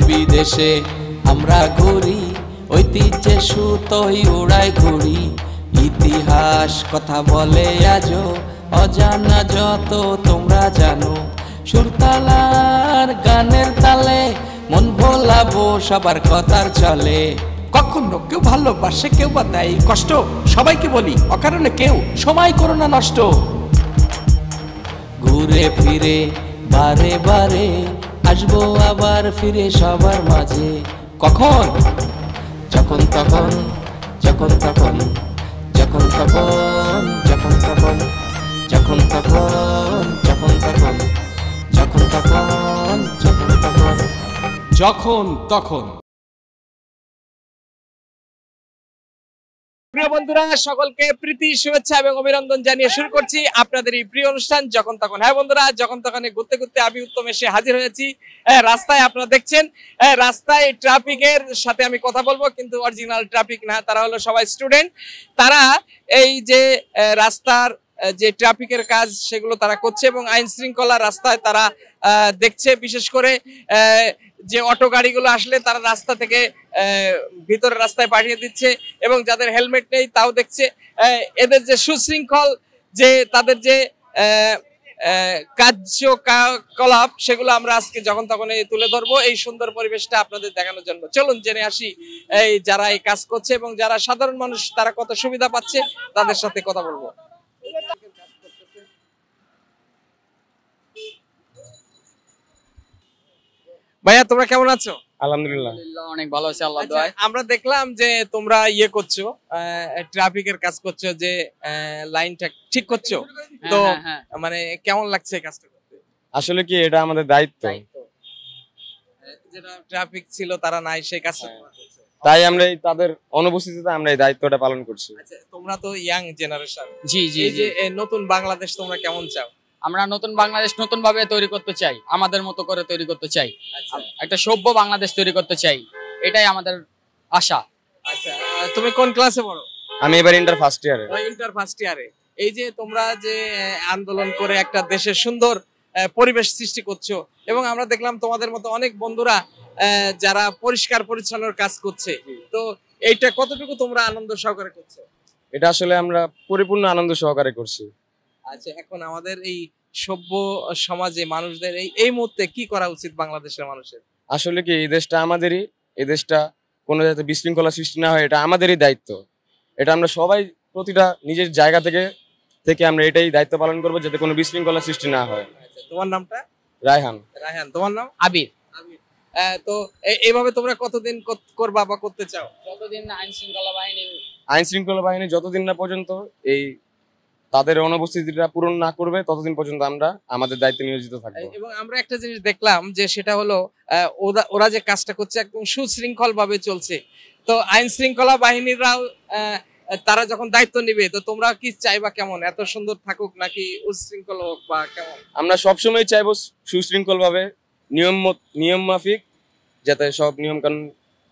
বিদেশে আমরা ঘুরি, ঐতিহ্যে সুতোই উড়াই ঘুরি। ইতিহাস কথা বলে আজও, অজানা যত তোমরা জানো। সুরতালার গানের তালে মন ভোলাবো সবার কথার চলে। কখনো কেউ ভালোবাসে, কেউ বা দেয় কষ্ট, সবাইকে বলি অকারণে কেউ সময় করো না নষ্ট। ঘুরে ফিরে বারে বারে আসবো আবার ফিরে সবার মাঝে। কখন? যখন তখন, যখন তখন, যখন তখন, যখন তখন, যখন তখন, যখন তখন, যখন তখন, যখন তখন, যখন তখন। প্রিয় বন্ধুরা, সকলকে প্রীতি শুভেচ্ছা এবং অভিনন্দন জানিয়ে শুরু করছি আপনাদের এই প্রিয় অনুষ্ঠান যখন তখন। হ্যাঁ বন্ধুরা, যখন তখন ঘুরতে ঘুরতে আমি উত্তম এসে হাজির হয়েছি রাস্তায়। আপনারা দেখছেন রাস্তায় ট্রাফিকের সাথে আমি কথা বলবো, কিন্তু অরিজিনাল ট্রাফিক না, তারা হলো সবাই স্টুডেন্ট। তারা এই যে রাস্তার যে ট্রাফিকের কাজ সেগুলো তারা করছে এবং আইন শৃঙ্খলা রাস্তায় তারা দেখছে। বিশেষ করে যে অটো গাড়িগুলো আসলে তারা রাস্তা থেকে ভিতরের রাস্তায় পাঠিয়ে দিচ্ছে এবং যাদের হেলমেট নেই তাও দেখছে। এদের যে সুশৃঙ্খল যে তাদের যে কার্যকলাপ সেগুলো আমরা আজকে যখন তখন তুলে ধরবো এই সুন্দর পরিবেশটা আপনাদের দেখানোর জন্য। চলুন জেনে আসি এই যারা এই কাজ করছে এবং যারা সাধারণ মানুষ তারা কত সুবিধা পাচ্ছে তাদের সাথে কথা বলবো। ভাইয়া তোমরা কেমন আছো? আলহামদুলিল্লাহ অনেক ভালো আছে আল্লাহর দয়ায়। আমরা দেখলাম যে তোমরা করছো, ট্রাফিকের কাজ করছো, যে লাইনটা ঠিক করছো, তো মানে কেমন লাগছে কাজটা করতে? আসলে কি এটা আমাদের দায়িত্ব, যেটা ট্রাফিক ছিল তারা নাই সেই কাজটা তাই আমরা তাদের অনুপস্থিতিতে আমরা এই দায়িত্বটা পালন করছি। আচ্ছা, তোমরা তো ইয়াং জেনারেশন, জি জি এই যে নতুন বাংলাদেশ তোমরা কেমন চাও? আমরা নতুন বাংলাদেশ নতুন ভাবে তৈরি করতে চাই, আমাদের মতো করে তৈরি করতে চাই, একটা সভ্য বাংলাদেশ তৈরি করতে চাই, এটাই আমাদের আশা। আচ্ছা, তুমি কোন ক্লাসে পড়ো? আমি এবার ইন্টার ফার্স্ট ইয়ারে। ইন্টার ফার্স্ট ইয়ারে। এই যে তোমরা যে আন্দোলন করে একটা দেশের সুন্দর পরিবেশ সৃষ্টি করছো এবং আমরা দেখলাম তোমাদের মতো অনেক বন্ধুরা যারা পরিষ্কার পরিচ্ছন্নর কাজ করছে, তো এইটা কতটুকু তোমরা আনন্দ সহকারে করছো? এটা আসলে আমরা পরিপূর্ণ আনন্দ সহকারে করছি। আচ্ছা, এখন আমাদের এই সভ্য সমাজে মানুষদের এই মুহূর্তে কি করা উচিত বাংলাদেশের মানুষের? আসলে কি এই দেশটা আমাদেরই, এই দেশটা কোনো যাতে বিশৃঙ্খলা সৃষ্টি না হয় এটা আমাদেরই দায়িত্ব। এটা আমরা সবাই প্রতিটা নিজের জায়গা থেকে আমরা এটাই দায়িত্ব পালন করবো যাতে কোনো বিশৃঙ্খলা সৃষ্টি না হয়। তোমার নামটা? রায়হান। রায়হান। তোমার নাম? আবির। আবির। তো এইভাবে তোমরা কতদিন করবা বা করতে চাও? যতদিন আইন শৃঙ্খলা বাহিনী যতদিন না পর্যন্ত এই তাদের অনুপস্থিতিটা পূরণ না করবে ততদিন পর্যন্ত আমরা আমাদের দায়িত্বে নিয়োজিত থাকবো। এবং আমরা একটা জিনিস দেখলাম যে সেটা হলো ওরা যে কাজটা করছে একদম সুশৃঙ্খল ভাবে চলছে। তো আইন শৃঙ্খলা বাহিনীরাও তারা যখন দায়িত্ব নিবে, তো তোমরা কি চাইবা কেমন, এত সুন্দর থাকুক নাকি উচ্ছৃঙ্খল হোক বা কেমন? আমরা সবসময় চাইবো সুশৃঙ্খল ভাবে নিয়ম মাফিক যাতে সব নিয়ম কানুন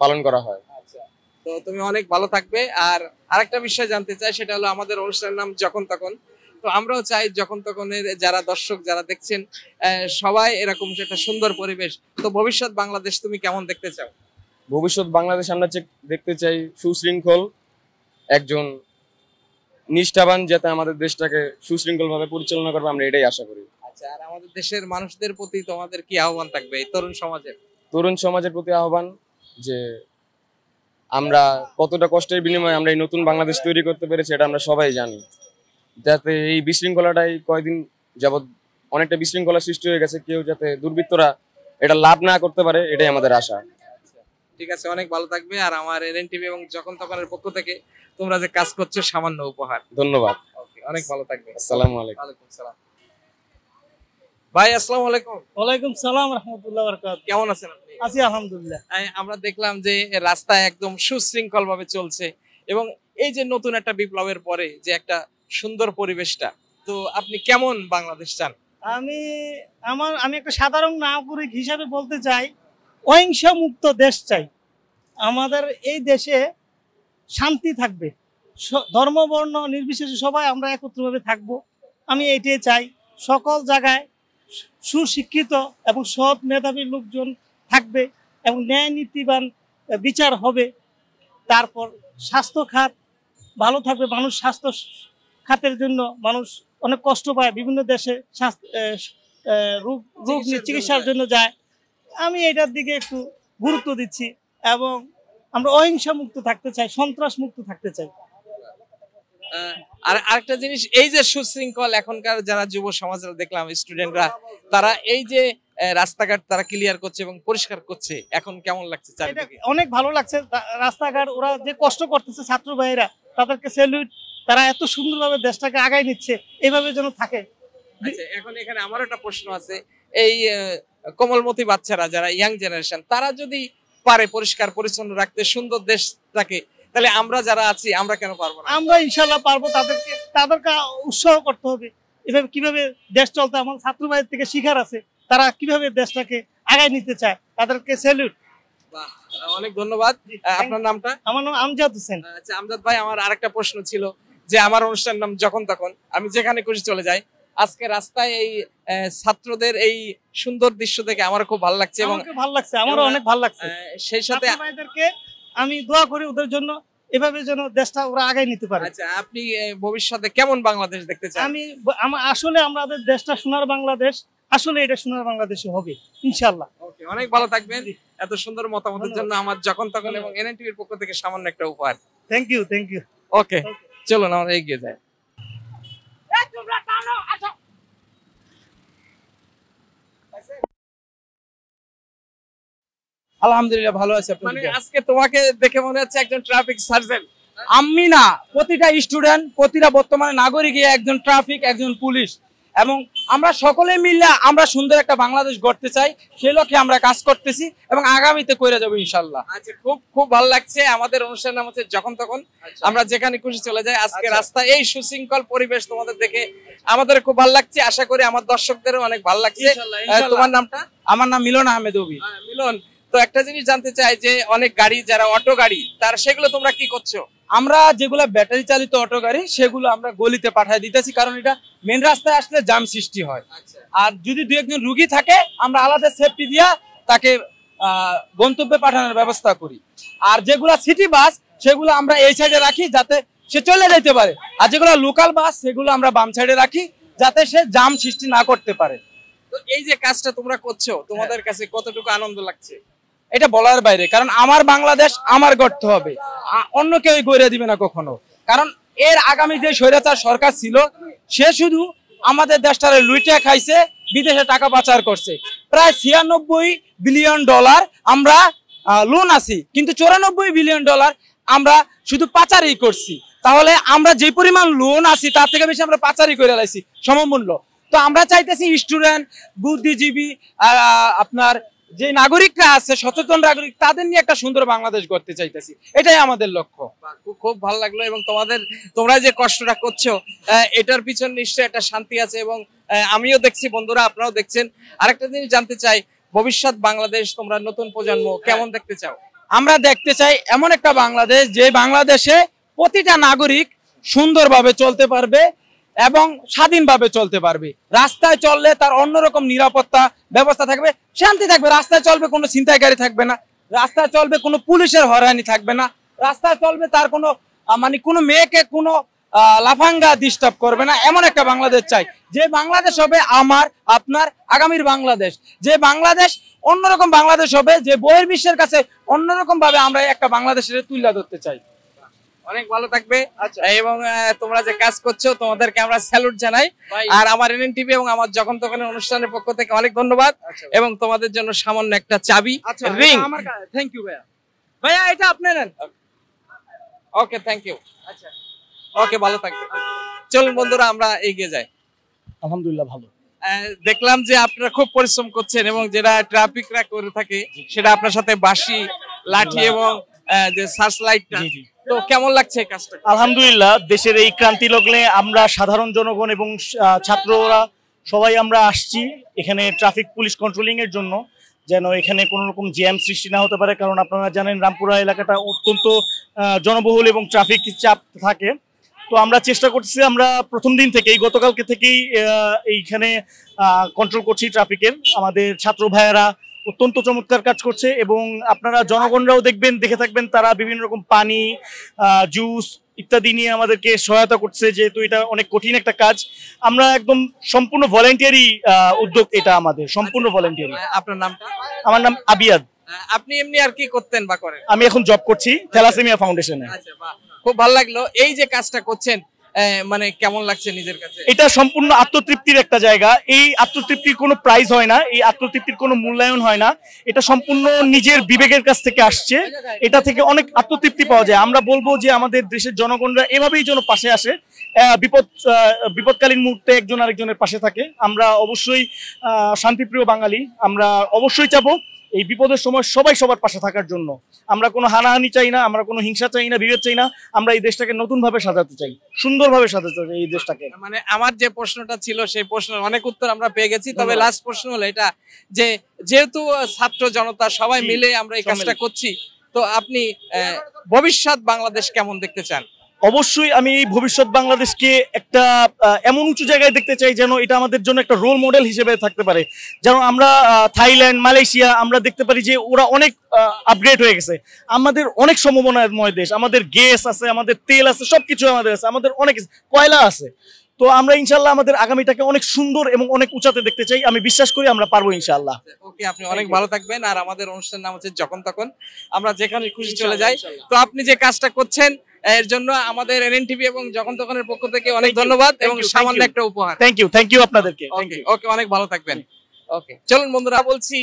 পালন করা হয়। আচ্ছা, তো তুমি অনেক ভালো থাকবে। আর আরেকটা বিষয় জানতে চাই, সেটা হলো আমাদের অনুষ্ঠানের নাম যখন তখন। তো আমরাও চাই যখন তখনের যারা দর্শক যারা দেখছেন সবাই এরকম একটা সুন্দর পরিবেশ। তো ভবিষ্যৎ বাংলাদেশ তুমি কেমন দেখতে চাও? ভবিষ্যৎ বাংলাদেশ আমরা দেখতে চাই সুশৃঙ্খল, একজন নিষ্ঠাবান যাতে আমাদের দেশটাকে সুশৃঙ্খল ভাবে পরিচালনা করবে, আমরা এটাই আশা করি। আচ্ছা, আর আমাদের দেশের মানুষদের প্রতি তোমাদের কি আহ্বান থাকবে এই তরুণ সমাজের? তরুণ সমাজের প্রতি আহ্বান যে আমরা কতটা কষ্টের বিনিময়ে আমরা এই নতুন বাংলাদেশ তৈরি করতে পেরেছি এটা আমরা সবাই জানি। যাতে এই বিশৃঙ্খলাটাই কয়েকদিন যাবৎ অনেকটা বিশৃঙ্খলা সৃষ্টি হয়ে গেছে, কেউ যাতে দুর্বৃত্তরা এটা লাভ না করতে পারে এটাই আমাদের আশা। ঠিক আছে, অনেক ভালো থাকবে। আর আমার এনএন টিভি এবং যখন তখনের পক্ষ থেকে তোমরা যে কাজ করছো সামান্য উপহার। ধন্যবাদ। ওকে, অনেক ভালো থাকবে। আসসালামু আলাইকুম। ওয়ালাইকুম সালাম। ভাই আসসালামু আলাইকুম। ওয়ালাইকুম সালাম রাহমাতুল্লাহি ওয়া বারাকাতুহু। কেমন আছেন আপনি? আছি আলহামদুলিল্লাহ। আমরা দেখলাম যে রাস্তায় একদম সুশৃঙ্খল ভাবে চলছে এবং এই যে নতুন একটা বিপ্লবের পরে যে একটা সুন্দর পরিবেশটা, তো আপনি কেমন বাংলাদেশ চান? আমি একটা সাধারণ নাগরিক হিসাবে বলতে চাই, অহিংসা মুক্ত দেশ চাই। আমাদের এই দেশে শান্তি থাকবে, ধর্ম বর্ণ নির্বিশেষে সবাই আমরা একত্রভাবে থাকবো, আমি এইটাই চাই। সকল জায়গায় সুশিক্ষিত এবং সৎ মেধাবী লোকজন থাকবে এবং ন্যায় নীতিবান বিচার হবে। তারপর স্বাস্থ্য খাত ভালো থাকবে, মানুষ স্বাস্থ্য খাতের জন্য মানুষ অনেক কষ্ট পায়, বিভিন্ন দেশে রোগ চিকিৎসার জন্য যায়। আমি এটার দিকে একটু গুরুত্ব দিচ্ছি এবং আমরা অহিংসা মুক্ত থাকতে চাই, সন্ত্রাস মুক্ত থাকতে চাই। আর আরেকটা জিনিস, এই যে সুশৃঙ্খল এখনকার যারা যুব সমাজরা দেখলাম স্টুডেন্টরা, তারা এই যে রাস্তাঘাট তারা ক্লিয়ার করছে এবং পরিষ্কার করছে, এখন কেমন লাগছে চারিদিকে? অনেক ভালো লাগছে। রাস্তাঘাট ওরা যে কষ্ট করতেছে ছাত্র ভাইয়েরা, তাদেরকে স্যালুট। তারা এত সুন্দরভাবে দেশটাকে আগায় নিচ্ছে, এইভাবে যেন থাকে। আচ্ছা, এখন এখানে আমার একটা প্রশ্ন আছে, এই কোমলমতি বাচ্চারা যারা ইয়াং জেনারেশন, তারা যদি পারে পরিষ্কার পরিচ্ছন্ন রাখতে সুন্দর দেশটাকে, তাহলে আমরা যারা আছি আমরা কেন পারবো না? আমরা ইনশাল্লাহ পারবো। তাদেরকে উৎসাহ করতে হবে। এভাবে কিভাবে দেশ চলতে আমার ছাত্র ভাইয়ের থেকে শিখার আছে, তারা কিভাবে দেশটাকে আগায় নিতে চায়, তাদেরকে স্যালুট। বাহ, অনেক ধন্যবাদ। আপনার নামটা? আমার নাম আমজাদ হোসেন। আচ্ছা আমজাদ ভাই, আমার আরেকটা প্রশ্ন ছিল যে আমার অনুষ্ঠানের নাম যখন তখন, আমি যেখানে খুশি চলে যাই। আজকে রাস্তায় এই ছাত্রদের এই সুন্দর দৃশ্য দেখে আমার খুব ভালো লাগছে এবং ভালো লাগছে, আমারও অনেক ভালো লাগছে। সেই সাথে ভাইদেরকে আমি দোয়া করি ওদের জন্য, এভাবে যেন দেশটা ওরা আগায় নিতে পারে। আচ্ছা, আপনি ভবিষ্যতে কেমন বাংলাদেশ দেখতে চান? আসলে আমাদের দেশটা সোনার বাংলাদেশ, আসলে এটা সোনার বাংলাদেশে হবে ইনশাআল্লাহ। ওকে, অনেক ভালো থাকবেন। এত সুন্দর মতামতের জন্য আমার যখন তখন এবং এনএনটিভির পক্ষ থেকে সামান্য একটা উপহার। Thank you. ওকে, চলুন আমরা এগিয়ে যাই। আলহামদুলিল্লাহ ভালো আছে। মানে আজকে তোমাকে দেখে মনে হচ্ছে একজন ট্রাফিক সার্জন। আমি না, প্রতিটা স্টুডেন্ট, প্রতিটা বর্তমানে নাগরিক, একজন ট্রাফিক, একজন পুলিশ, এবং আমরা সকলে মিলে আমরা সুন্দর একটা বাংলাদেশ গড়তে চাই। সেই লক্ষ্যে আমরা কাজ করতেছি এবং আগামীতে করে যাবো ইনশাল্লাহ। আচ্ছা, খুব ভালো লাগছে। আমাদের অনুষ্ঠানের নাম হচ্ছে যখন তখন, আমরা যেখানে খুশি চলে যাই। আজকে রাস্তায় এই সুশৃঙ্খল পরিবেশ তোমাদের দেখে আমাদের খুব ভালো লাগছে, আশা করি আমার দর্শকদেরও অনেক ভালো লাগছে। তোমার নামটা? আমার নাম মিলন আহমেদ অভি। মিলন, তো একটা জিনিস জানতে চাই যে অনেক গাড়ি যারা অটো গাড়ি, তার সেগুলো তোমরা কি করছো? আমরা যেগুলো ব্যাটারি চালিত অটো গাড়ি সেগুলো আমরা গলিতে পাঠিয়ে দিতেছি, কারণ এটা মেন রাস্তায় আসলে জ্যাম সৃষ্টি হয়। আর যদি দু একজন রুগী থাকে আমরা আলাদা সেফটি দিয়া তাকে গন্তব্যে পাঠানোর ব্যবস্থা করি। আর যেগুলো সিটি বাস সেগুলো আমরা এই সাইডে রাখি যাতে সে চলে যেতে পারে, আর যেগুলো লোকাল বাস সেগুলো আমরা বাম সাইডে রাখি যাতে সে জ্যাম সৃষ্টি না করতে পারে। তো এই যে কাজটা তোমরা করছো, তোমাদের কাছে কতটুকু আনন্দ লাগছে? এটা বলার বাইরে, কারণ আমার বাংলাদেশ আমার গড়তে হবে, অন্য কেউ গড়ে দিবে না কখনো। কারণ এর আগামী যে স্বৈরাচার সরকার ছিল সে শুধু আমাদের দেশটারে লুইটে খাইছে, বিদেশে টাকা পাচার করছে। প্রায় 96 বিলিয়ন ডলার আমরা লোন আছি, কিন্তু 94 বিলিয়ন ডলার আমরা শুধু পাচারই করছি। তাহলে আমরা যে পরিমাণ লোন আছি তার থেকে বেশি আমরা পাচারই করে লাইছি সমমূল্য। তো আমরা চাইতেছি স্টুডেন্ট, বুদ্ধিজীবী, আপনার যে নাগরিকরা আছে, সচেতন নাগরিক, তাদের নিয়ে একটা সুন্দর বাংলাদেশ গড়তে চাইতেছি, এটাই আমাদের লক্ষ্য। খুব ভালো লাগলো। এবং তোমরা যে কষ্টটা করছো এটার পিছনে নিশ্চয়ই একটা শান্তি আছে, এবং আমিও দেখছি, বন্ধুরা আপনারাও দেখছেন। আরেকটা জিনিস জানতে চাই, ভবিষ্যৎ বাংলাদেশ তোমরা নতুন প্রজন্ম কেমন দেখতে চাও? আমরা দেখতে চাই এমন একটা বাংলাদেশ যে বাংলাদেশে প্রতিটা নাগরিক সুন্দরভাবে চলতে পারবে এবং স্বাধীনভাবে চলতে পারবে। রাস্তায় চললে তার অন্যরকম নিরাপত্তা ব্যবস্থা থাকবে, শান্তি থাকবে। রাস্তায় চলবে কোনো ছিনতাইকারী থাকবে না, রাস্তায় চলবে কোনো পুলিশের হয়রানি থাকবে না, রাস্তায় চলবে তার কোনো কোনো মেয়েকে কোনো লাফাঙ্গা ডিস্টার্ব করবে না। এমন একটা বাংলাদেশ চাই যে বাংলাদেশ হবে আমার আপনার আগামীর বাংলাদেশ, যে বাংলাদেশ অন্যরকম বাংলাদেশ হবে, যে বহির্বিশ্বের কাছে অন্যরকম ভাবে আমরা একটা বাংলাদেশের তুলে ধরতে চাই। অনেক ভালো থাকবে। এবং তোমরা যে কাজ করছো তোমাদেরকে আমরা স্যালুট জানাই। আর আমার এনএনটিভি এবং আমার যখন তখন অনুষ্ঠানের পক্ষ থেকে অনেক ধন্যবাদ। এবং তোমাদের জন্য সামান্য একটা চাবি রিং। থ্যাংক ইউ ভাইয়া। ভাইয়া এটা আপনি নেন। ওকে, থ্যাংক ইউ। আচ্ছা, ওকে, ভালো থাকবে। চলুন বন্ধুরা আমরা এগিয়ে যাই। আলহামদুলিল্লাহ ভালো। দেখলাম যে আপনারা খুব পরিশ্রম করছেন এবং যেটা ট্রাফিকরা করে থাকে সেটা আপনার সাথে বাঁশি, লাঠি এবং যে সার্চ লাইটটা, তো কেমন লাগছে এই কাজটা? আলহামদুলিল্লাহ, দেশের এই ক্রান্তি লগ্নে আমরা সাধারণ জনগণ এবং ছাত্ররা সবাই আমরা আসছি এখানে ট্রাফিক পুলিশ কন্ট্রোলিং এর জন্য, যেন এখানে কোনো রকম জ্যাম সৃষ্টি না হতে পারে। কারণ আপনারা জানেন রামপুরা এলাকাটা অত্যন্ত জনবহুল এবং ট্রাফিক চাপ থাকে। তো আমরা চেষ্টা করছি, আমরা প্রথম দিন থেকেই, গতকালকে থেকেই এইখানে কন্ট্রোল করছি ট্রাফিকের। আমাদের ছাত্র ভাইয়েরা অত্যন্ত চমৎকার কাজ করছে এবং আপনারা জনগণরাও দেখবেন, দেখে থাকবেন, তারা বিভিন্ন রকম পানি, জুস ইত্যাদি নিয়ে আমাদেরকে সহায়তা করছে, যেহেতু এটা অনেক কঠিন একটা কাজ। আমরা একদম সম্পূর্ণ ভলেন্টিয়ারি উদ্যোগ, এটা আমাদের সম্পূর্ণ ভলেন্টিয়ারি। আপনার নামটা? আমার নাম আবিয়াদ। আপনি এমনি আর কি করতেন বা করেন? আমি এখন জব করছি থ্যালাসেমিয়া ফাউন্ডেশনে। আচ্ছা, বাহ, খুব ভালো লাগলো। এই যে কাজটা করছেন, মানে কেমন লাগছে নিজের কাছে? এটা সম্পূর্ণ আত্মতৃপ্তির একটা জায়গা। এই আত্মতৃপ্তির কোনো প্রাইজ হয় না, এই আত্মতৃপ্তির কোনো মূল্যায়ন হয় না। এটা সম্পূর্ণ নিজের বিবেকের কাছ থেকে আসছে। এটা থেকে অনেক আত্মতৃপ্তি পাওয়া যায়। আমরা বলবো যে আমাদের দেশের জনগণরা এভাবেই যেন পাশে আসে, বিপদকালীন মুহূর্তে একজন আরেকজনের পাশে থাকে। আমরা অবশ্যই শান্তিপ্রিয় বাঙালি, আমরা অবশ্যই চাবো এই বিপদের সময় সবাই সবার পাশে থাকার জন্য। আমরা কোনো হানাহানি চাই না, আমরা কোনো হিংসা চাই না, বিভেদ চাই না। আমরা এই দেশটাকে নতুন ভাবে সাজাতে চাই, সুন্দরভাবে সাজাতে চাই এই দেশটাকে। মানে আমার যে প্রশ্নটা ছিল সেই প্রশ্নের অনেক উত্তর আমরা পেয়ে গেছি। তবে লাস্ট প্রশ্ন হলো এটা, যে যেহেতু ছাত্র জনতা সবাই মিলে আমরা এই কাজটা করছি, তো আপনি ভবিষ্যৎ বাংলাদেশ কেমন দেখতে চান? অবশ্যই আমি এই ভবিষ্যৎ বাংলাদেশকে একটা এমন উঁচু জায়গায় দেখতে চাই যেন এটা আমাদের জন্য একটা রোল মডেল হিসেবে থাকতে পারে। যেন আমরা থাইল্যান্ড, মালয়েশিয়া আমরা দেখতে পারি যে ওরা অনেক আপগ্রেড হয়ে গেছে। আমাদের অনেক সম্ভাবনাময় দেশ, আমাদের গ্যাস আছে, আমাদের তেল আছে, সবকিছু আমাদের আছে, আমাদের অনেক কয়লা আছে। তো আমরা ইনশাল্লাহ আমাদের আগামীটাকে অনেক সুন্দর এবং অনেক উঁচাতে দেখতে চাই। আমি বিশ্বাস করি আমরা পারবো ইনশাল্লাহ। ওকে, আপনি অনেক ভালো থাকবেন। আর আমাদের অনুষ্ঠান নাম হচ্ছে যখন তখন, আমরা যেখানে খুশি চলে যাই। তো আপনি যে কাজটা করছেন এর জন্য আমাদের এনএনটিভি এবং যখন তখনের পক্ষ থেকে অনেক ধন্যবাদ এবং সামান্য একটা উপহার। থ্যাংক ইউ আপনাদেরকে। ওকে, অনেক ভালো থাকবেন। ওকে, চলুন বন্ধুরা, বলছি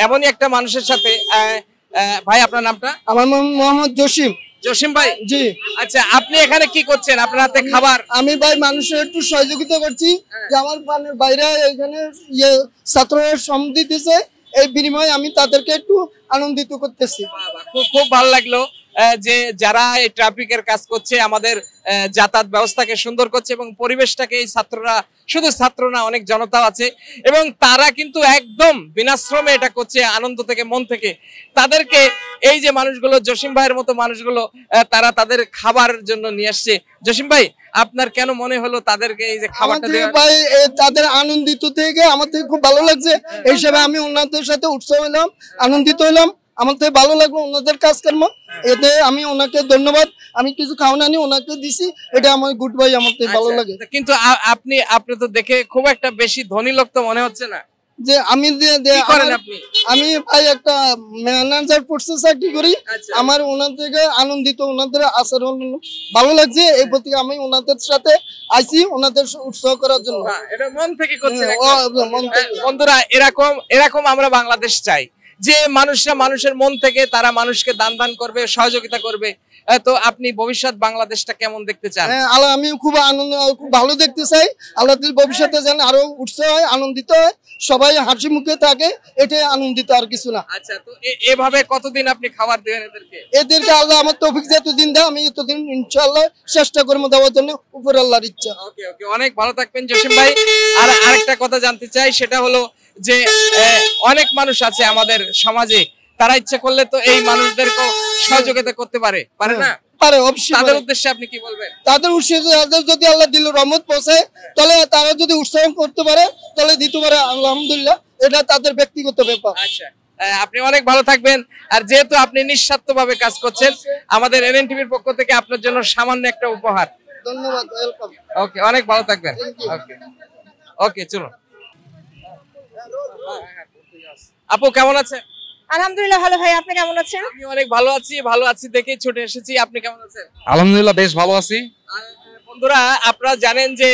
এমনই একটা মানুষের সাথে। ভাই, আপনার নামটা? আমার নাম মোহাম্মদ জসিম। জসিম ভাই, জি। আচ্ছা, আপনি এখানে কি করছেন? আপনার হাতে খাবার? আমি ভাই মানুষের একটু সহযোগিতা করছি, যে আমার পানের বাইরে এখানে ছাত্ররা শ্রম দিতেছে, এই বিনিময়ে আমি তাদেরকে একটু আনন্দিত করতেছি। খুব ভালো লাগলো যে যারা এই ট্রাফিকের কাজ করছে, আমাদের যাতায়াত ব্যবস্থাকে সুন্দর করছে এবং পরিবেশটাকে, এই ছাত্ররা, শুধু ছাত্র না, অনেক জনতা আছে এবং তারা কিন্তু একদম বিনাশ্রমে এটা করছে, আনন্দ থেকে, মন থেকে। তাদেরকে এই যে মানুষগুলো, জসিম ভাইয়ের মতো মানুষগুলো, তারা তাদের খাবার জন্য নিয়ে আসছে। জসিম ভাই, আপনার কেন মনে হলো তাদেরকে এই যে খাবারটা দেওয়া? ভাই, তাদের আনন্দিত থেকে আমার থেকে খুব ভালো লাগছে। এই হিসাবে আমি ওনাদের সাথে উৎসাহ হলাম, আনন্দিত হলাম, আমার থেকে ভালো লাগলো ওনাদের কাজকর্ম। এতে আমি ওনাকে ধন্যবাদ, আমি কিছু খাওয়ানো নিয়ে ওনাকে দিছি, এটা আমার গুড ভাই, আমার থেকে ভালো লাগে। কিন্তু আপনি তো দেখে খুব একটা বেশি ধনী লোক তো মনে হচ্ছে না। যে আমি আমি ভাই একটা ম্যানেজার পোস্টে চাকরি করি। আমার ওনার থেকে আনন্দিত, ওনাদের আচরণ ভালো লাগছে, এই প্রতি আমি ওনাদের সাথে আইছি, ওনাদের উৎসাহ করার জন্য। এটা মন থেকে করছেন। বন্ধুরা, এরকম আমরা বাংলাদেশ চাই, যে মানুষরা মানুষের মন থেকে তারা মানুষকে দান করবে, সহযোগিতা করবে। তো আপনি ভবিষ্যৎ বাংলাদেশটা কেমন দেখতে চান? আমি খুব ভালো দেখতে চাই। আল্লাহ ভবিষ্যতে যেন আরো উৎসাহ হয়, আনন্দিত হয়, সবাই হাসি মুখে থাকে, এটাই আনন্দিত, আর কিছু না। আচ্ছা, তো এভাবে কতদিন আপনি খাবার দেবেন এদেরকে? আল্লাহ আমার তৌফিক যতদিন দেয় আমি ততদিন ইনশাআল্লাহ চেষ্টা করবো দেওয়ার জন্য, উপর আল্লাহর ইচ্ছা। ওকে, অনেক ভালো থাকবেন জসিম ভাই। আর আরেকটা কথা জানতে চাই, সেটা হলো যে অনেক মানুষ আছে আমাদের সমাজে, তারা ইচ্ছা করলে তো এই মানুষদেরকে সহযোগিতা করতে পারে না? পারে, অবশ্যই। তাদের উদ্দেশ্যে আপনি কি বলবেন? তাদের উদ্দেশ্যে যদি আল্লাহ দিল রহমত পৌঁছায়, তাহলে তারা যদি উৎসাহ করতে পারে, তাহলে দিতে পারে, আলহামদুলিল্লাহ, এটা তাদের ব্যক্তিগত ব্যাপার। আচ্ছা, আপনি অনেক ভালো থাকবেন। আর যেহেতু আপনি নিঃস্বার্থভাবে কাজ করছেন, আমাদের এনএনটিভির পক্ষ থেকে আপনার জন্য সামান্য একটা উপহার। ধন্যবাদ, ওয়েলকাম। ওকে, অনেক ভালো থাকবেন। ওকে, চলুন। আপু, কেমন আছেন? আলহামদুলিল্লাহ ভালো। ভাই, আপনি কেমন আছেন? আমি অনেক ভালো আছি দেখেই ছুটে এসেছি। আপনি কেমন আছেন? আলহামদুলিল্লাহ বেশ ভালো আছি। বন্ধুরা, আপনারা জানেন যে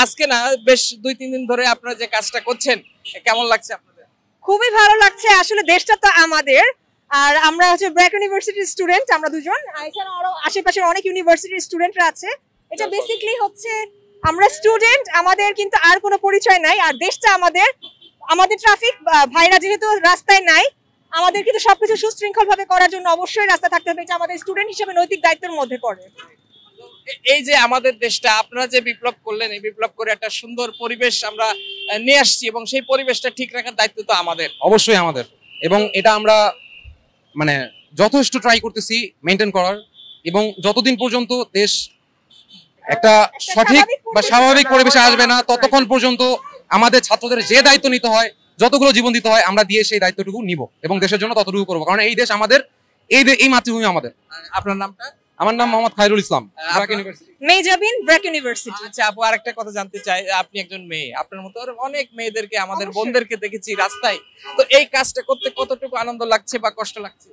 আজকে না, বেশ 2-3 দিন ধরে আপনারা যে কাজটা করছেন, কেমন লাগছে আপনাদের? খুবই ভালো লাগছে। আসলে দেশটা তো আমাদের, আর আমরা হচ্ছে ব্র্যাক ইউনিভার্সিটির স্টুডেন্ট, আমরা দুজন। এছাড়া আরো আশেপাশের অনেক ইউনিভার্সিটির স্টুডেন্টরা আছে। এটা বেসিক্যালি হচ্ছে আমরা স্টুডেন্ট, আমাদের কিন্তু আর কোনো পরিচয় নাই। আর দেশটা আমাদের ট্রাফিক ভাইরা যেহেতু রাস্তায় নাই, আমাদের কিন্তু সবকিছু সুশৃঙ্খল ভাবে করার জন্য অবশ্যই রাস্তা থাকতে হবে। এটা আমাদের স্টুডেন্ট হিসেবে নৈতিক দায়িত্বের মধ্যে পড়ে। এই যে আমাদের দেশটা আপনারা যে বিপ্লব করলেন, এই বিপ্লব করে একটা সুন্দর পরিবেশ আমরা নিয়ে আসছি এবং সেই পরিবেশটা ঠিক রাখার দায়িত্ব তো আমাদের। অবশ্যই আমাদের, এবং এটা আমরা মানে যথেষ্ট ট্রাই করতেছি মেনটেন করার, এবং যতদিন পর্যন্ত দেশ একটা সঠিক বা স্বাভাবিক পরিবেশে আসবে না, ততক্ষণ পর্যন্ত আমাদের ছাত্রদের যে দায়িত্ব নিতে হয়, যতগুলো জীবন দিতে হয় আমরা দিয়ে সেই দায়িত্বটুকু নিব এবং দেশের জন্য ততটুকু করবো, কারণ এই দেশ আমাদের, এই মাতৃভূমি আমাদের। আপনার নামটা? আমার নাম মোহাম্মদ খায়রুল ইসলাম, ব্র্যাক ইউনিভার্সিটি। মেজাবিন, ব্র্যাক ইউনিভার্সিটি। আচ্ছা আপু, আরেকটা কথা জানতে চাই, আপনি একজন মেয়ে, আপনার মতো আরো অনেক মেয়েদেরকে, আমাদের বোনদেরকে দেখেছি রাস্তায়, তো এই কাজটা করতে কতটুকু আনন্দ লাগছে বা কষ্ট লাগছে?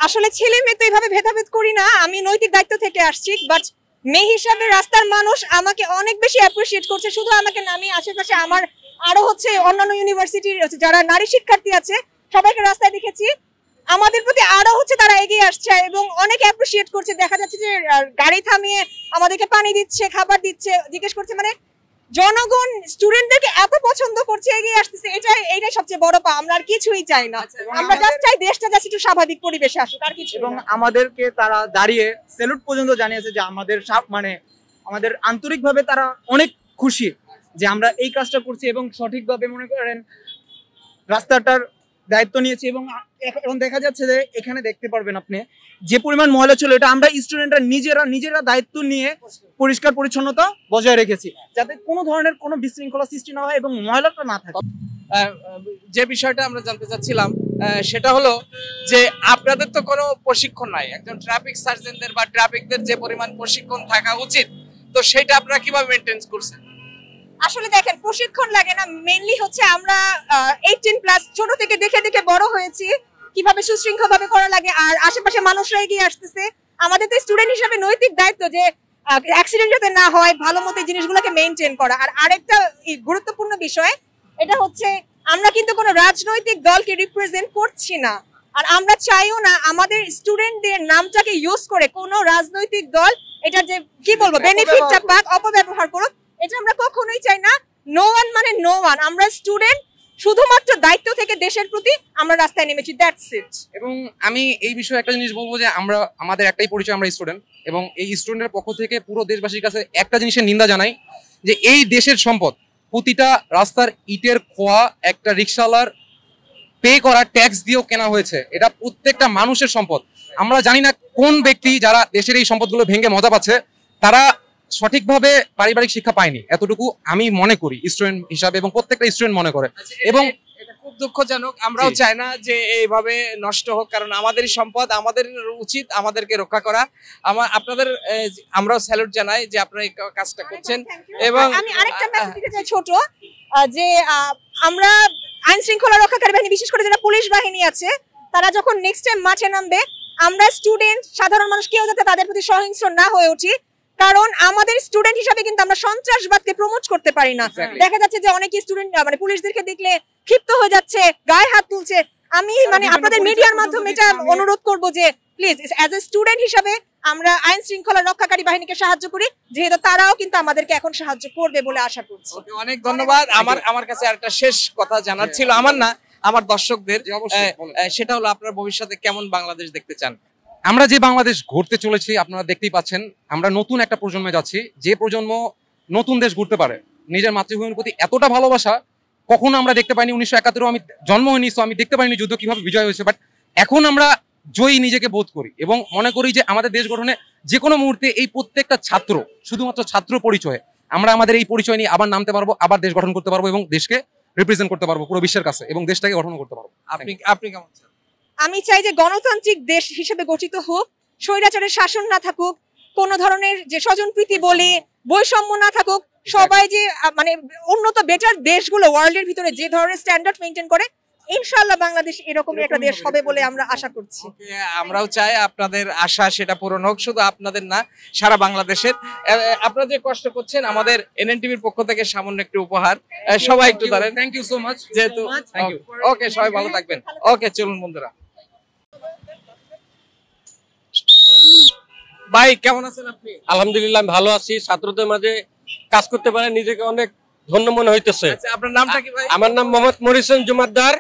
আসলে ছেলে মেয়ে তো এইভাবে ভেদাভেদ করি না, আমি নৈতিক দায়িত্ব থেকে আসছি, বাট মেয়ে হিসাবে রাস্তার মানুষ আমাকে অনেক বেশি অ্যাপ্রিশিয়েট করছে। শুধু আমাকে না, আমি আশেপাশে আমার আরো অন্যান্য ইউনিভার্সিটির যারা নারী শিক্ষার্থী আছে সবাইকে রাস্তায় দেখেছি, আমাদের প্রতি আরো তারা এগিয়ে আসছে এবং অনেক অ্যাপ্রিশিয়েট করছে। দেখা যাচ্ছে যে গাড়ি থামিয়ে আমাদেরকে পানি দিচ্ছে, খাবার দিচ্ছে, জিজ্ঞেস করছে, মানে জনগণ স্টুডেন্টদেরকে এত পছন্দ করছে, এগিয়ে আসতেছে, এটাই সবচেয়ে বড় পাওয়া। আমরা আর কিছুই চাই না, আমরা জাস্ট চাই দেশটা যাতে একটু স্বাভাবিক পরিবেশে আসুক, আর কিছু। এবং আমাদেরকে তারা দাঁড়িয়ে স্যালুট পর্যন্ত জানিয়েছে যে আমাদের আন্তরিকভাবে তারা অনেক খুশি যে আমরা এই কাজটা করছি এবং সঠিকভাবে মনে করেন রাস্তাটার দায়িত্ব নিয়েছি। এবং এখন দেখা যাচ্ছে যে এখানে দেখতে পারবেন আপনি যে পরিমাণ ময়লা ছিল, এটা আমরা স্টুডেন্টরা নিজেরা দায়িত্ব নিয়ে পরিষ্কার পরিচ্ছন্নতা বজায় রেখেছি, যাতে কোনো ধরনের কোনো বিশৃঙ্খলা সৃষ্টি না হয় এবং ময়লাটা না থাকে। যে বিষয়টা আমরা জানতে চাচ্ছিলাম সেটা হলো যে আপনাদের তো কোনো প্রশিক্ষণ নাই, একজন ট্রাফিক সার্জেনদের বা ট্রাফিকদের যে পরিমাণ প্রশিক্ষণ থাকা উচিত, তো সেটা আপনারা কিভাবে মেইনটেইন করছেন? আসলে দেখেন, প্রশিক্ষণ লাগে না, মেইনলি আমরা 18+ ছোট থেকে দেখে দেখে বড় হয়েছি কিভাবে সুশৃঙ্খল ভাবে করা লাগে, আর আশেপাশে মানুষরা এগিয়ে আসতেছে। আমাদের তো স্টুডেন্ট হিসেবে নৈতিক দায়িত্ব যে অ্যাক্সিডেন্ট যাতে না হয়, ভালো মতো এই জিনিসগুলোকে মেইনটেইন করা। আর আরেকটা গুরুত্বপূর্ণ বিষয়, এটা আমরা কিন্তু কোনো রাজনৈতিক দলকে রিপ্রেজেন্ট করছি না, আর আমরা চাইও না আমাদের স্টুডেন্টদের নামটাকে ইউজ করে কোনো রাজনৈতিক দল এটা যে কি বলবো বেনিফিটটা পাক, অপব্যবহার করুক, এটা আমরা কখনোই চাই না। নো ওয়ান মানে নো ওয়ান, আমরা স্টুডেন্ট, শুধুমাত্র দায়িত্ব থেকে দেশের প্রতি আমরা রাস্তায় নেমেছি, দ্যাটস ইট। এবং আমি এই বিষয়ে একটা জিনিস বলবো যে আমাদের একটাই পরিচয়, আমরা স্টুডেন্ট, এবং এই স্টুডেন্টের পক্ষ থেকে পুরো দেশবাসীর কাছে একটা জিনিসের নিন্দা জানাই যে এই দেশের সম্পদ, প্রতিটা রাস্তার ইটের খোয়া একটা রিক্সাওয়ালার পে করা ট্যাক্স দিয়েও কেনা হয়েছে, এটা প্রত্যেকটা মানুষের সম্পদ। আমরা জানি না কোন ব্যক্তি যারা দেশের এই সম্পদগুলো ভেঙে মজা পাচ্ছে, তারা সঠিকভাবে পারিবারিক শিক্ষা পায়নি, এতটুকু আমি মনে করি স্টুডেন্ট হিসাবে, এবং প্রত্যেকটা স্টুডেন্ট মনে করে। এবং এটা খুব দুঃখজনক, আমরাও চাই না যে এইভাবে নষ্ট হোক, কারণ আমাদেরই সম্পদ, আমাদের উচিত আমাদেরকে রক্ষা করা। আপনাদের আমরাও স্যালুট জানাই যে আপনারা এই কাজটা করছেন। এবং আমি আরেকটা মেসেজ দিতে চাই ছোট, যে আমরা আইন শৃঙ্খলা রক্ষাকারী বাহিনী, বিশেষ করে যারা পুলিশ বাহিনী আছে, তারা যখন নেক্সট টাইম মাঠে নামবে, আমরা স্টুডেন্ট সাধারণ মানুষ কেউ যাতে তাদের প্রতি সহিংস্র না হয়ে উঠি, কারণ আমাদের স্টুডেন্ট হিসাবে কিন্তু আমরা সন্ত্রাসবাদকে প্রমোট করতে পারি না। দেখা যাচ্ছে যে অনেক স্টুডেন্ট পুলিশদেরকে দেখলে ক্ষিপ্ত হয়ে যাচ্ছে, গায়ে হাত তুলছে। আমি আপনাদের মিডিয়ার মাধ্যমে এটা অনুরোধ করব যে প্লিজ অ্যাজ এ স্টুডেন্ট হিসাবে আমরা আইন শৃঙ্খলা রক্ষাকারী বাহিনীকে সাহায্য করি, যেহেতু তারাও কিন্তু আমাদেরকে এখন সাহায্য করবে বলে আশা করছি। অনেক ধন্যবাদ। আমার কাছে আরেকটা শেষ কথা জানার ছিল, আমার দর্শকদের, সেটা হলো আপনার ভবিষ্যতে কেমন বাংলাদেশ দেখতে চান? আমরা যে বাংলাদেশ গড়তে চলেছি আপনারা দেখতেই পাচ্ছেন, আমরা নতুন একটা প্রজন্মে যাচ্ছি, যে প্রজন্ম নতুন দেশ গড়তে পারে। নিজের মাতৃভূমির প্রতি এতটা ভালোবাসা কখনো আমরা দেখতে পাইনি। 1971 আমি জন্ম হয়নি, সো আমি দেখতে পাইনি যুদ্ধ কিভাবে বিজয় হয়েছে, বাট এখন আমরা জয়ী নিজেকে বোধ করি এবং মনে করি যে আমাদের দেশ গঠনে যে কোনো মুহূর্তে এই প্রত্যেকটা ছাত্র, শুধুমাত্র ছাত্র পরিচয়ে আমরা আমাদের এই পরিচয় নিয়ে আবার নামতে পারবো, আবার দেশ গঠন করতে পারবো এবং দেশকে রিপ্রেজেন্ট করতে পারবো পুরো বিশ্বের কাছে, এবং দেশটাকে গঠন করতে পারবো। আপনি কেমন চান? আমি চাই যে গণতান্ত্রিক দেশ হিসেবে গঠিত হোক, স্বৈরাচারের শাসন না থাকুক, কোন ধরনের যে স্বজনপ্রীতি বলি, বৈষম্য না থাকুক, সবাই যে উন্নত বেটার দেশগুলো ওয়ার্ল্ডের ভিতরে যে ধরনের স্ট্যান্ডার্ড মেইনটেইন করে, ইনশাআল্লাহ বাংলাদেশ এরকমই একটা দেশ হবে বলে আমরা আশা করছি। আমরাও চাই আপনাদের আশা সেটা পূরণ হোক, শুধু আপনাদের না, সারা বাংলাদেশের। আপনারা যে কষ্ট করছেন, আমাদের এনএনটিভির পক্ষ থেকে সামান্য একটু উপহার, সবাই একটু দাঁড়ান। Thank you so much. যেহেতু ওকে, সবাই ভালো থাকবেন। ওকে, চলুন বন্ধুরা। ভাই কেমন আছেন আপনি? আলহামদুলিল্লাহ ভালো আছি। ছাত্রদের মাঝে কাজ করতে পারে নিজেকে অনেক ধন্য মনে হইতেছে। আপনার নামটা কি ভাই? আমার নাম মোহাম্মদ মরিসন জুমাদ্দার,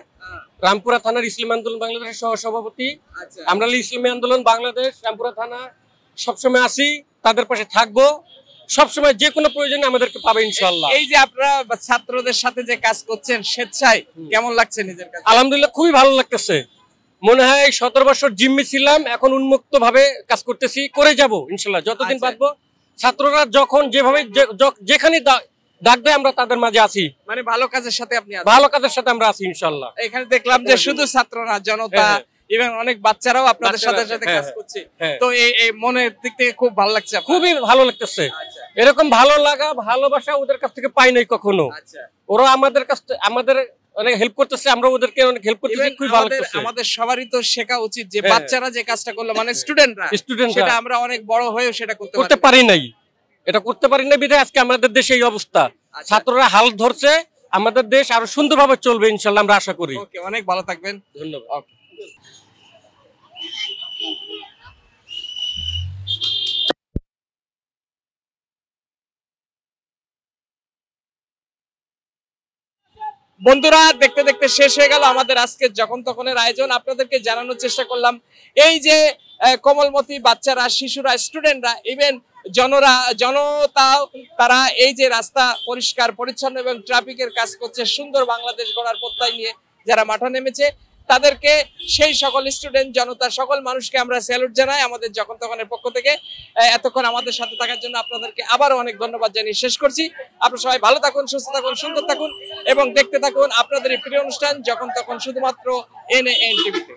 রামপুরা থানার ইসলামী আন্দোলন বাংলাদেশের সহসভাপতি। আমরা ইসলামী আন্দোলন বাংলাদেশ রামপুরা থানা সবসময় আসি, তাদের পাশে থাকবো, সবসময় যে কোনো প্রয়োজনে আমাদেরকে পাবে ইনশাআল্লাহ। এই যে আপনারা ছাত্রদের সাথে যে কাজ করছেন স্বেচ্ছায়, কেমন লাগছে নিজের কাছে? আলহামদুলিল্লাহ খুবই ভালো লাগতেছে। মনে হয় 17 বছর জিম্মি ছিলাম, এখন উন্মুক্ত ভাবে কাজ করতেছি, করে যাব ইনশাআল্লাহ যতদিন পারবো। ছাত্ররা যখন যেভাবে যেখানে ডাক দেয় আমরা তাদের মাঝে আছি। মানে ভালো কাজের সাথে আপনি আছেন। ভালো কাজের সাথে আমরা আছি ইনশাআল্লাহ। এখানে দেখলাম যে শুধু ছাত্র না, জনতা ইভেন অনেক বাচ্চারাও আপনাদের সাথে সাথে কাজ করছে। তো এই মনের দিক থেকে খুব ভালো লাগছে, খুবই ভালো লাগতেছে। এরকম ভালো লাগা ভালোবাসা ওদের কাছ থেকে পাই নাই কখনো। ওরা আমাদের কাছ থেকে আমাদের অনেক হেল্প করতেছে, আমরা ওদেরকে অনেক হেল্প করতেছি, খুব ভালো লাগতেছে। আমাদের সবারই তো শেখা উচিত যে বাচ্চারা যে কাজটা করলো, মানে স্টুডেন্টরা সেটা আমরা অনেক বড় হয়েও সেটা করতে পারি নাই। এটা করতে পারি না বিধায় আজকে আমাদের দেশে এই অবস্থা। ছাত্ররা হাল ধরছে, আমাদের দেশ আরো সুন্দরভাবে চলবে ইনশাআল্লাহ, আমরা আশা করি। ওকে, অনেক ভালো থাকবেন, ধন্যবাদ। বন্ধুরা, দেখতে দেখতে শেষ হয়ে গেল আমাদের আজকের যখন তখনের আয়োজন। আপনাদেরকে জানানোর চেষ্টা করলাম এই যে কোমলমতি বাচ্চারা, শিশুরা, স্টুডেন্টরা, ইভেন জনতাও তারা এই যে রাস্তা পরিষ্কার পরিচ্ছন্ন এবং ট্রাফিকের কাজ করছে, সুন্দর বাংলাদেশ গড়ার প্রত্যয় নিয়ে যারা মাঠে নেমেছে, তাদেরকে সেই সকল স্টুডেন্ট জনতা সকল মানুষকে আমরা স্যালুট জানাই আমাদের যখন তখনের পক্ষ থেকে। এতক্ষণ আমাদের সাথে থাকার জন্য আপনাদেরকে আবারও অনেক ধন্যবাদ জানিয়ে শেষ করছি। আপনারা সবাই ভালো থাকুন, সুস্থ থাকুন, সুন্দর থাকুন এবং দেখতে থাকুন আপনাদের এই প্রিয় অনুষ্ঠান যখন তখন, শুধুমাত্র NAN টিভিতে।